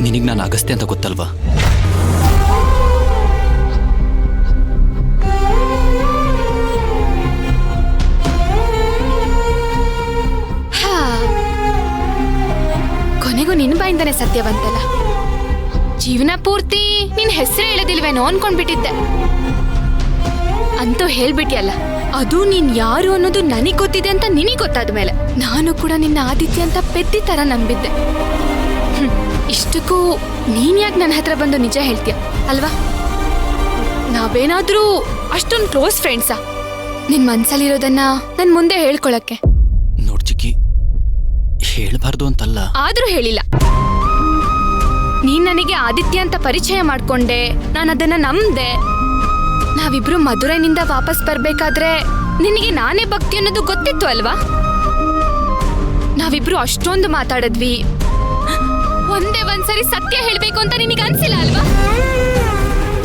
ನಿನಗೆ ನಾನು ಅಗಸ್ತ್ಯ ಅಂತ ಗೊತ್ತಲ್ವಾ? ಕೊನೆಗೂ ನಿನ್ ಬಾಯಿಂದಾನೆ ಸತ್ಯ ಬಂತಲ್ಲ. ಜೀವನ ಪೂರ್ತಿ ನಿನ್ ಹೆಸರು ಹೇಳೋದಿಲ್ವೇನೋ ಅನ್ಕೊಂಡ್ಬಿಟ್ಟಿದ್ದೆ. ಅಂತೂ ಹೇಳ್ಬಿಟ್ಟಿಯಲ್ಲ, ಅದು ನೀನ್ ಯಾರು ಅನ್ನೋದು ನನಗ್ ಗೊತ್ತಿದೆ ಅಂತ ನಿನಗ್ ಗೊತ್ತಾದ ಮೇಲೆ ನಾನು ಕೂಡ ನಿನ್ನ ಆದಿತ್ಯ ಅಂತ ಪೆದ್ದಿ ತರ ನಂಬಿದ್ದೆ. ಇಷ್ಟಕ್ಕೂ ನೀನ್ ಯಾಕೆ ನನ್ನ ಹತ್ರ ಬಂದು ನಿಜ ಹೇಳ್ತೀಯ ಅಲ್ವಾ? ನಾವೇನಾದ್ರೂ ಅಷ್ಟೊಂದು ಕ್ಲೋಸ್ ಫ್ರೆಂಡ್ಸಾ ನಿನ್ ಮನ್ಸಲ್ಲಿರೋದನ್ನ ನನ್ ಮುಂದೆ ಹೇಳ್ಕೊಳಕ್ಕೆ? ನೋಡ್ ಚಿಕ್ಕಿ, ಹೇಳ್ಬಾರ್ದು ಅಂತಲ್ಲ, ಆದ್ರೂ ಹೇಳಿಲ್ಲ. ನೀನ್ ನನಗೆ ಆದಿತ್ಯ ಅಂತ ಪರಿಚಯ ಮಾಡ್ಕೊಂಡೆ, ನಾನು ಅದನ್ನ ನಂಬ್ದೆ. ನಾವಿಬ್ರು ಮಧುರೈನಿಂದ ವಾಪಸ್ ಬರ್ಬೇಕಾದ್ರೆ ನಿನಗೆ ನಾನೇ ಭಕ್ತಿ ಅನ್ನೋದು ಗೊತ್ತಿತ್ತು ಅಲ್ವಾ? ನಾವಿಬ್ರು ಅಷ್ಟೊಂದು ಮಾತಾಡಿದ್ವಿ. ಒಂದೇ ಒಂದ್ಸರಿ ಸತ್ಯ ಹೇಳ್ಬೇಕು ಅಂತ ನಿನಗೆ ಅನ್ಸಿಲ್ಲ ಅಲ್ವಾ?